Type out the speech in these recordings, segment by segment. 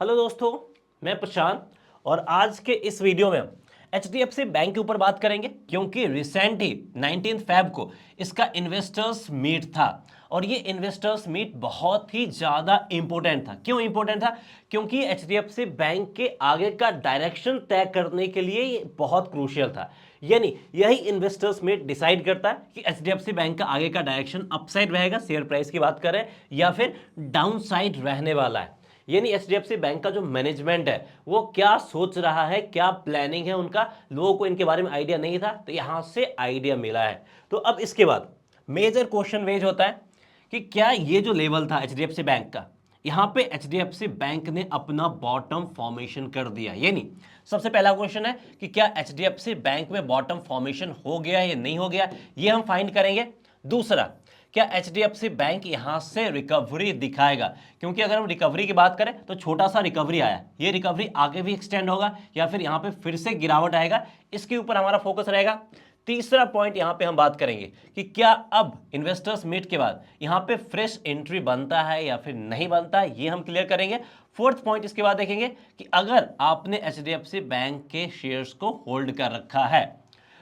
Hello दोस्तों, मैं प्रशांत और आज के इस वीडियो में हम एचडीएफसी बैंक के ऊपर बात करेंगे क्योंकि रिसेंट ही 19 फेब को इसका इन्वेस्टर्स मीट था और ये इन्वेस्टर्स मीट बहुत ही ज़्यादा इंपॉर्टेंट था। क्यों इंपॉर्टेंट था? क्योंकि एचडीएफसी बैंक के आगे का डायरेक्शन तय करने के लिए ये बहुत क्रूशियल था। यानी यही इन्वेस्टर्स मीट डिसाइड करता है कि एचडीएफसी बैंक का आगे का डायरेक्शन अपसाइड रहेगा, शेयर प्राइस की बात करें, या फिर डाउन साइड रहने वाला है। यानी एचडीएफसी बैंक का जो मैनेजमेंट है वो क्या सोच रहा है, क्या प्लानिंग है उनका, लोगों को इनके बारे में आइडिया नहीं था, तो यहां से आइडिया मिला है। तो अब इसके बाद मेजर क्वेश्चन रेज होता है कि क्या ये जो लेवल था एचडीएफसी बैंक का, यहां पे एचडीएफसी बैंक ने अपना बॉटम फॉर्मेशन कर दिया। यानी सबसे पहला क्वेश्चन है कि क्या एचडीएफसी बैंक में बॉटम फॉर्मेशन हो गया या नहीं हो गया, ये हम फाइंड करेंगे। दूसरा, क्या एचडीएफसी बैंक यहां से रिकवरी दिखाएगा, क्योंकि अगर हम रिकवरी की बात करें तो छोटा सा रिकवरी आया, ये रिकवरी आगे भी एक्सटेंड होगा या फिर यहां पे फिर से गिरावट आएगा, इसके ऊपर हमारा फोकस रहेगा। तीसरा पॉइंट यहां पे हम बात करेंगे कि क्या अब इन्वेस्टर्स मीट के बाद यहां पे फ्रेश एंट्री बनता है या फिर नहीं बनता है, ये हम क्लियर करेंगे। फोर्थ पॉइंट इसके बाद देखेंगे कि अगर आपने एचडीएफसी बैंक के शेयर्स को होल्ड कर रखा है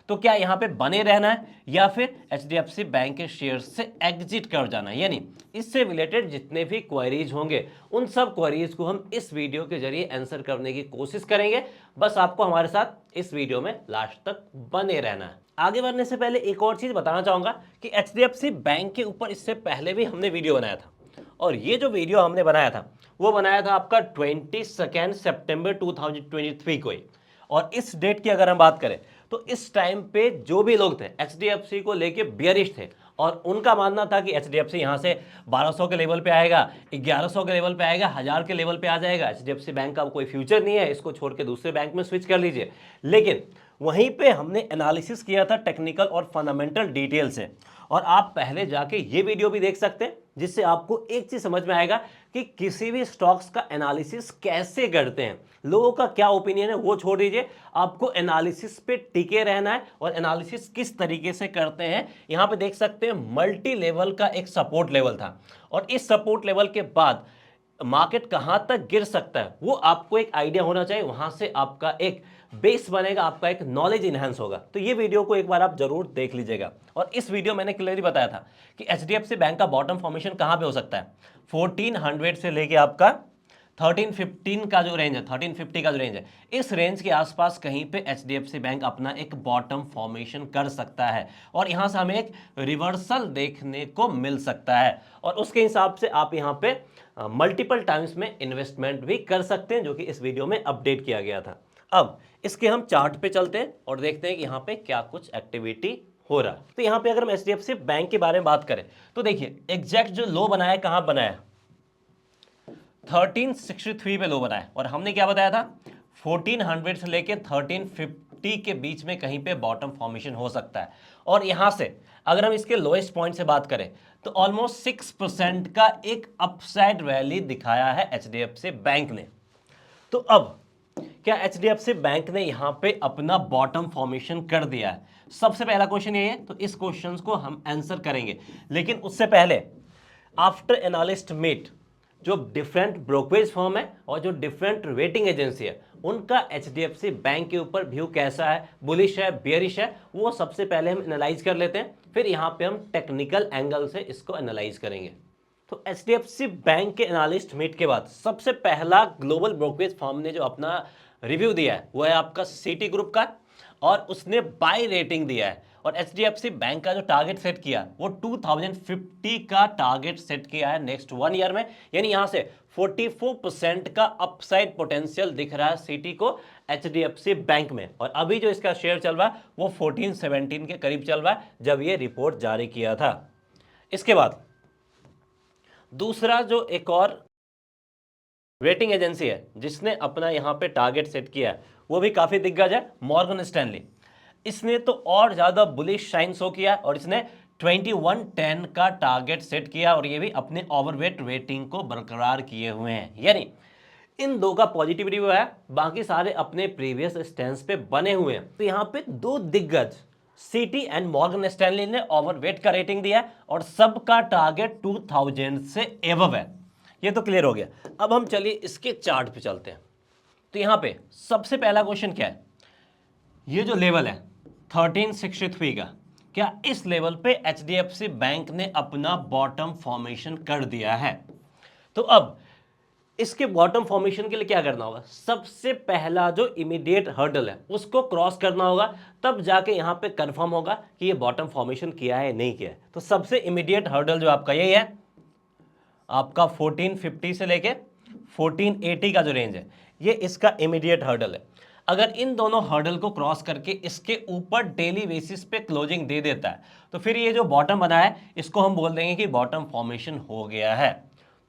तो क्या यहां पे बने रहना है या फिर एचडीएफसी बैंक के शेयर से एग्जिट कर जाना है। यानी इससे रिलेटेड जितने भी क्वेरीज होंगे उन सब क्वेरीज को हम इस वीडियो के जरिए आंसर करने की कोशिश करेंगे। बस आपको हमारे साथ इस वीडियो में लास्ट तक बने रहना है। आगे बढ़ने से पहले एक और चीज बताना चाहूंगा कि एचडीएफसी बैंक के ऊपर इससे पहले भी हमने वीडियो बनाया था और ये जो वीडियो हमने बनाया था वो बनाया था आपका 22 सितंबर 2023 को ही। और इस डेट की अगर हम बात करें तो इस टाइम पे जो भी लोग थे एचडीएफसी को लेके बियरिश थे और उनका मानना था कि एचडीएफसी यहां से 1200 के लेवल पे आएगा, 1100 के लेवल पे आएगा, 1000 के लेवल पे आ जाएगा, एचडीएफसी बैंक का कोई फ्यूचर नहीं है, इसको छोड़ के दूसरे बैंक में स्विच कर लीजिए। लेकिन वहीं पे हमने एनालिसिस किया था टेक्निकल और फंडामेंटल डिटेल से, और आप पहले जाके ये वीडियो भी देख सकते हैं जिससे आपको एक चीज समझ में आएगा कि किसी भी स्टॉक्स का एनालिसिस कैसे करते हैं। लोगों का क्या ओपिनियन है वो छोड़ दीजिए, आपको एनालिसिस पे टिके रहना है। और एनालिसिस किस तरीके से करते हैं यहां पे देख सकते हैं, मल्टी लेवल का एक सपोर्ट लेवल था और इस सपोर्ट लेवल के बाद मार्केट कहां तक गिर सकता है वो आपको एक आइडिया होना चाहिए। वहां से आपका एक बेस बनेगा, आपका एक नॉलेज इनहेंस होगा। तो ये वीडियो को एक बार आप जरूर देख लीजिएगा। और इस वीडियो मैंने क्लियरली बताया था कि एचडीएफसी बैंक का बॉटम फॉर्मेशन कहां पे हो सकता है, 1400 से लेके आपका 1315 का जो रेंज है, 1350 का जो रेंज है, इस रेंज के आसपास कहीं पे एचडीएफसी बैंक अपना एक बॉटम फॉर्मेशन कर सकता है और यहां से हमें एक रिवर्सल देखने को मिल सकता है और उसके हिसाब से आप यहां पे मल्टीपल टाइम्स में इन्वेस्टमेंट भी कर सकते हैं, जो कि इस वीडियो में अपडेट किया गया था। अब इसके हम चार्ट पे चलते हैं और देखते हैं कि यहाँ पे क्या कुछ एक्टिविटी हो रहा है। तो यहाँ पे अगर हम एचडीएफसी बैंक के बारे में बात करें तो देखिए एग्जैक्ट जो लो बनाया है, कहाँ बनाया है, 1363 पे लो बनाया और हमने क्या बताया था, 1400 से लेके 1350 के बीच में कहीं पे बॉटम फॉर्मेशन हो सकता है। और यहां से अगर हम इसके लोएस्ट पॉइंट से बात करें तो ऑलमोस्ट 6% का एक अपसाइड रैली दिखाया है एचडीएफसी बैंक ने। तो अब क्या एचडीएफसी बैंक ने यहां पे अपना बॉटम फॉर्मेशन कर दिया है? सबसे पहला क्वेश्चन ये है, तो इस क्वेश्चन को हम आंसर करेंगे। लेकिन उससे पहले आफ्टर एनालिस्ट मीट जो डिफरेंट ब्रोकरेज फर्म है और जो डिफरेंट रेटिंग एजेंसी है उनका एचडीएफसी बैंक के ऊपर व्यू कैसा है, बुलिश है, बियरिश है, वो सबसे पहले हम एनालाइज कर लेते हैं। फिर यहां पे हम टेक्निकल एंगल से इसको एनालाइज करेंगे। तो एचडीएफसी बैंक के एनालिस्ट मीट के बाद सबसे पहला ग्लोबल ब्रोकरेज फर्म ने जो अपना रिव्यू दिया है वो है आपका सिटी ग्रुप का और उसने बाय रेटिंग दिया है और एचडीएफसी बैंक का जो टारगेट सेट किया वो 2050 का टारगेट सेट किया है नेक्स्ट 1 ईयर में। यानी यहां से 44% का अपसाइड पोटेंशियल दिख रहा है सिटी को एचडीएफसी बैंक में। और अभी जो इसका शेयर चल रहा है वो 14-17 के करीब चल रहा है जब ये रिपोर्ट जारी किया था। इसके बाद दूसरा जो एक और रेटिंग एजेंसी है जिसने अपना यहां पे टारगेट सेट किया है वो भी काफी दिग्गज है, मॉर्गन स्टैनली। इसने तो और ज्यादा बुलिश साइन शो किया और इसने 2110 का टारगेट सेट किया और ये भी अपने ओवरवेट रेटिंग को बरकरार किए हुए हैं। यानी इन दो का पॉजिटिव रिव्यू है, बाकी सारे अपने प्रीवियस स्टैंड पे बने हुए हैं। तो यहां पे दो दिग्गज सिटी एंड मॉर्गन स्टैनली ने ओवरवेट का रेटिंग दिया और सबका टारगेट 2000 से एबव है। ये तो क्लियर हो गया। अब हम चलिए इसके चार्ट पे चलते हैं। तो यहां पे सबसे पहला क्वेश्चन क्या है, ये जो लेवल है 1363 का, क्या इस लेवल पे एचडीएफसी बैंक ने अपना बॉटम फॉर्मेशन कर दिया है? तो अब इसके बॉटम फॉर्मेशन के लिए क्या करना होगा, सबसे पहला जो इमीडिएट हर्डल है उसको क्रॉस करना होगा, तब जाके यहां पे कंफर्म होगा कि ये बॉटम फॉर्मेशन किया है नहीं किया है। तो सबसे इमीडिएट हर्डल जो आपका यही है, आपका 1450 से लेके 1480 का जो रेंज है, ये इसका इमीडिएट हर्डल है। अगर इन दोनों हर्डल को क्रॉस करके इसके ऊपर डेली बेसिस पे क्लोजिंग दे देता है, तो फिर ये जो बॉटम बना है इसको हम बोल देंगे कि बॉटम फॉर्मेशन हो गया है।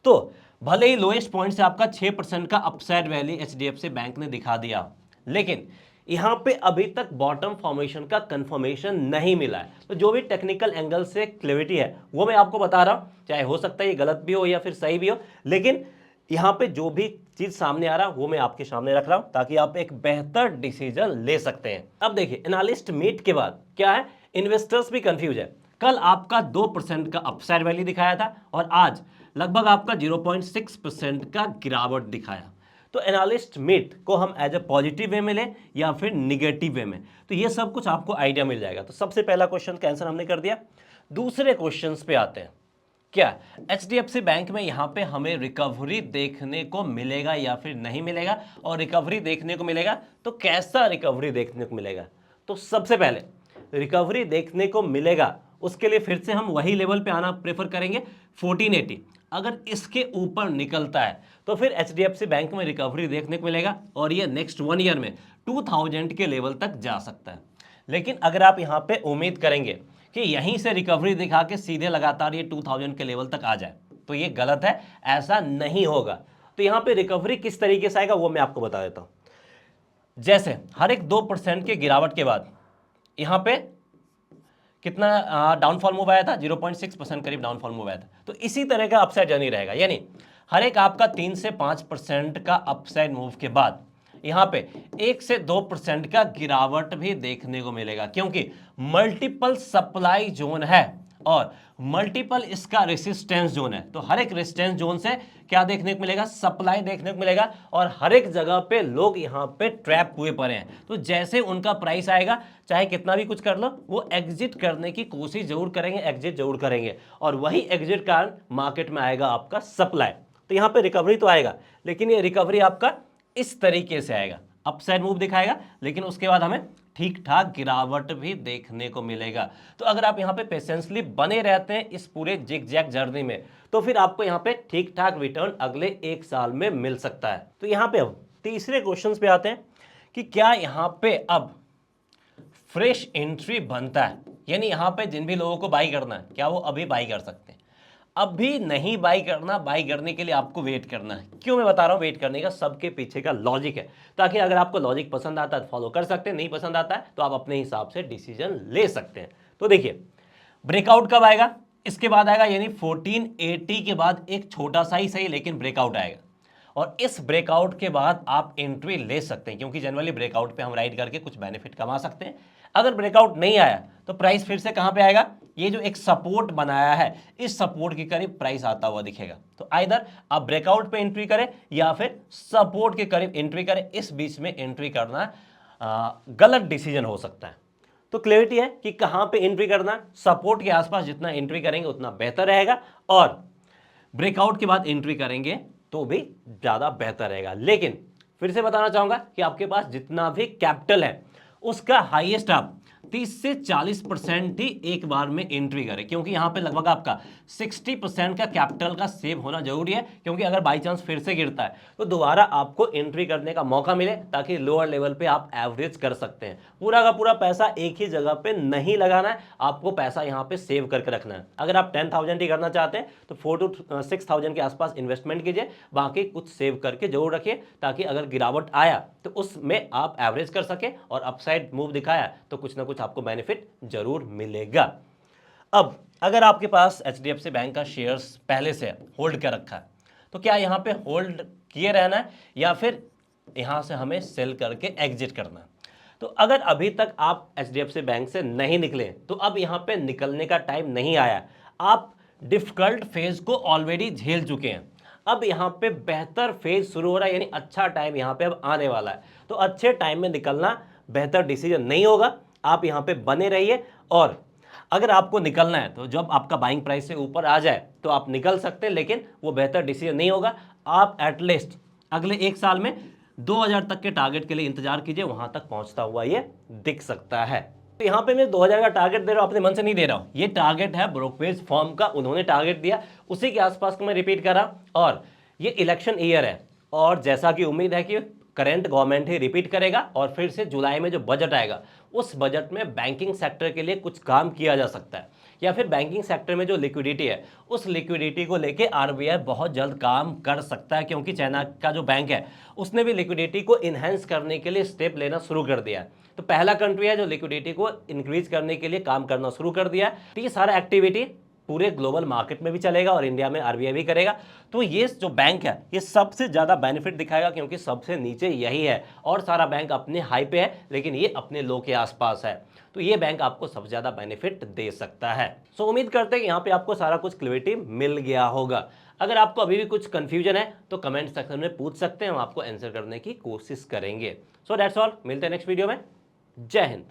तो भले ही लोएस्ट पॉइंट से आपका 6% का अपसाइड वैल्यू एचडीएफसी बैंक ने दिखा दिया, लेकिन यहां पे अभी तक बॉटम फॉर्मेशन का कंफर्मेशन नहीं मिला है। तो जो भी टेक्निकल एंगल से क्लैरिटी है वो मैं आपको बता रहा हूं, चाहे हो सकता है ये गलत भी हो या फिर सही भी हो, लेकिन यहां पे जो भी चीज सामने आ रहा वो मैं आपके सामने रख रहा हूं ताकि आप एक बेहतर डिसीजन ले सकते हैं। अब देखिए एनालिस्ट मीट के बाद क्या है, इन्वेस्टर्स भी कंफ्यूज है। कल आपका 2% का अपसाइड वैल्यू दिखाया था और आज लगभग आपका 0.6% का गिरावट दिखाया। तो एनालिस्ट मीट को हम एज ए पॉजिटिव वे में लें या फिर निगेटिव वे में, तो ये सब कुछ आपको आइडिया मिल जाएगा। तो सबसे पहला क्वेश्चन का आंसर हमने कर दिया। दूसरे क्वेश्चन पे आते हैं, क्या एचडीएफसी बैंक में यहां पे हमें रिकवरी देखने को मिलेगा या फिर नहीं मिलेगा, और रिकवरी देखने को मिलेगा तो कैसा रिकवरी देखने को मिलेगा? तो सबसे पहले रिकवरी देखने को मिलेगा उसके लिए फिर से हम वही लेवल पे आना प्रेफर करेंगे 1480। अगर इसके ऊपर निकलता है तो फिर एचडीएफसी बैंक में रिकवरी देखने को मिलेगा और ये नेक्स्ट 1 ईयर में 2000 के लेवल तक जा सकता है। लेकिन अगर आप यहां पे उम्मीद करेंगे कि यहीं से रिकवरी दिखा के सीधे लगातार ये 2000 के लेवल तक आ जाए, तो ये गलत है, ऐसा नहीं होगा। तो यहां पे रिकवरी किस तरीके से आएगा वो मैं आपको बता देता हूं। जैसे हर एक 2% के गिरावट के बाद यहां पे कितना डाउनफॉल मूव आया था, 0.6% करीब डाउनफॉल मूव आया था। तो इसी तरह का अपसाइड जर्नी रहेगा, यानी हर एक आपका 3 से 5% का अपसाइड मूव के बाद यहां पे 1 से 2% का गिरावट भी देखने को मिलेगा, क्योंकि मल्टीपल सप्लाई जोन है और मल्टीपल इसका रेसिस्टेंस जोन है। तो हर एक रेसिस्टेंस जोन से क्या देखने को मिलेगा, सप्लाई देखने को मिलेगा और हर एक जगह पे लोग यहां पे ट्रैप हुए पड़े हैं। तो जैसे उनका प्राइस आएगा, चाहे कितना भी कुछ कर लो, वो एग्जिट करने की कोशिश जरूर करेंगे, एग्जिट जरूर करेंगे, और वही एग्जिट कारण मार्केट में आएगा आपका सप्लाई। तो यहां पे रिकवरी तो आएगा, लेकिन ये रिकवरी आपका इस तरीके से आएगा, अपसाइड मूव दिखाएगा, लेकिन उसके बाद हमें ठीक ठाक गिरावट भी देखने को मिलेगा। तो अगर आप यहां पे पेशेंसली बने रहते हैं इस पूरे जिग जैग जर्नी में, तो फिर आपको यहां पे ठीक ठाक रिटर्न अगले 1 साल में मिल सकता है। तो यहां पे अब तीसरे क्वेश्चन पे आते हैं कि क्या यहां पे अब फ्रेश एंट्री बनता है, यानी यहां पे जिन भी लोगों को बाई करना है क्या वो अभी बाई कर सकते हैं? अभी नहीं बाई करना, बाई करने के लिए आपको वेट करना है। क्यों मैं बता रहा हूं वेट करने का, सबके पीछे का लॉजिक है, ताकि अगर आपको लॉजिक पसंद आता है तो फॉलो कर सकते हैं, नहीं पसंद आता है तो आप अपने हिसाब से डिसीजन ले सकते हैं। तो देखिए ब्रेकआउट कब आएगा, इसके बाद आएगा, यानी 1480 के बाद एक छोटा सा ही सही लेकिन ब्रेकआउट आएगा, और इस ब्रेकआउट के बाद आप एंट्री ले सकते हैं, क्योंकि जनरली ब्रेकआउट पे हम राइड करके कुछ बेनिफिट कमा सकते हैं। अगर ब्रेकआउट नहीं आया तो प्राइस फिर से कहां पे आएगा, ये जो एक सपोर्ट बनाया है इस सपोर्ट के करीब प्राइस आता हुआ दिखेगा। तो आइदर आप ब्रेकआउट पे एंट्री करें या फिर सपोर्ट के करीब एंट्री करें, इस बीच में एंट्री करना गलत डिसीजन हो सकता है। तो क्लैरिटी है कि कहां पे एंट्री करना, सपोर्ट के आसपास जितना एंट्री करेंगे उतना बेहतर रहेगा, और ब्रेकआउट के बाद एंट्री करेंगे तो भी ज्यादा बेहतर रहेगा। लेकिन फिर से बताना चाहूंगा कि आपके पास जितना भी कैपिटल है उसका हाईएस्ट आप 30 से 40% ही एक बार में एंट्री करें, क्योंकि यहां पे लगभग आपका 60% का कैपिटल का सेव होना जरूरी है, क्योंकि अगर बाई चांस फिर से गिरता है तो दोबारा आपको एंट्री करने का मौका मिले, ताकि लोअर लेवल पे आप एवरेज कर सकते हैं। पूरा का पूरा पैसा एक ही जगह पे नहीं लगाना है, आपको पैसा यहां पे सेव करके रखना है। अगर आप 10,000 ही करना चाहते हैं तो 4 to 6,000 के आसपास इन्वेस्टमेंट कीजिए, बाकी कुछ सेव करके जरूर रखिए, ताकि अगर गिरावट आया तो उसमें आप एवरेज कर सके, और अपसाइड मूव दिखाया तो कुछ ना कुछ आपको बेनिफिट जरूर मिलेगा। अब अगर आपके पास एचडीएफसी बैंक का शेयर्स पहले से होल्ड कर रखा है, तो क्या यहां पे होल्ड किए रहना है या फिर यहां से हमें सेल करके एग्जिट करना है? तो अगर अभी तक आप एचडीएफसी बैंक से नहीं निकले तो अब यहां पे निकलने का टाइम नहीं आया, आप डिफिकल्ट फेज को ऑलरेडी झेल चुके हैं। अब यहाँ पे बेहतर फेज शुरू हो रहा है, यानी अच्छा टाइम यहाँ पे अब आने वाला है। तो अच्छे टाइम में निकलना बेहतर डिसीजन नहीं होगा, आप यहाँ पे बने रहिए। और अगर आपको निकलना है तो जब आपका बाइंग प्राइस से ऊपर आ जाए तो आप निकल सकते हैं, लेकिन वो बेहतर डिसीजन नहीं होगा। आप एटलीस्ट अगले 1 साल में 2000 तक के टारगेट के लिए इंतजार कीजिए, वहां तक पहुंचता हुआ ये दिख सकता है। तो यहाँ पे मैं 2000 का टारगेट दे रहा हूँ, अपने मन से नहीं दे रहा हूँ, ये टारगेट है ब्रोकरेज फर्म का, उन्होंने टारगेट दिया, उसी के आसपास को मैं रिपीट कर रहा। और ये इलेक्शन ईयर है, और जैसा कि उम्मीद है कि करंट गवर्नमेंट ही रिपीट करेगा, और फिर से जुलाई में जो बजट आएगा उस बजट में बैंकिंग सेक्टर के लिए कुछ काम किया जा सकता है, या फिर बैंकिंग सेक्टर में जो लिक्विडिटी है उस लिक्विडिटी को लेके आरबीआई बहुत जल्द काम कर सकता है, क्योंकि चाइना का जो बैंक है उसने भी लिक्विडिटी को इनहेंस करने के लिए स्टेप लेना शुरू कर दिया है। तो पहला कंट्री है जो लिक्विडिटी को इंक्रीज करने के लिए काम करना शुरू कर दिया है। तो ये सारा एक्टिविटी पूरे ग्लोबल मार्केट में भी चलेगा और इंडिया में आरबीआई भी करेगा। तो ये जो बैंक है ये सबसे ज़्यादा बेनिफिट दिखाएगा, क्योंकि सबसे नीचे यही है, और सारा बैंक अपने हाई पे है, लेकिन ये अपने लो के आसपास है। तो ये बैंक आपको सबसे ज़्यादा बेनिफिट दे सकता है। सो उम्मीद करते हैं कि यहाँ पे आपको सारा कुछ क्लैरिटी मिल गया होगा। अगर आपको अभी भी कुछ कंफ्यूजन है तो कमेंट सेक्शन में पूछ सकते हैं, हम आपको आंसर करने की कोशिश करेंगे। सो दैट्स ऑल, मिलते हैं नेक्स्ट वीडियो में। जय हिंद।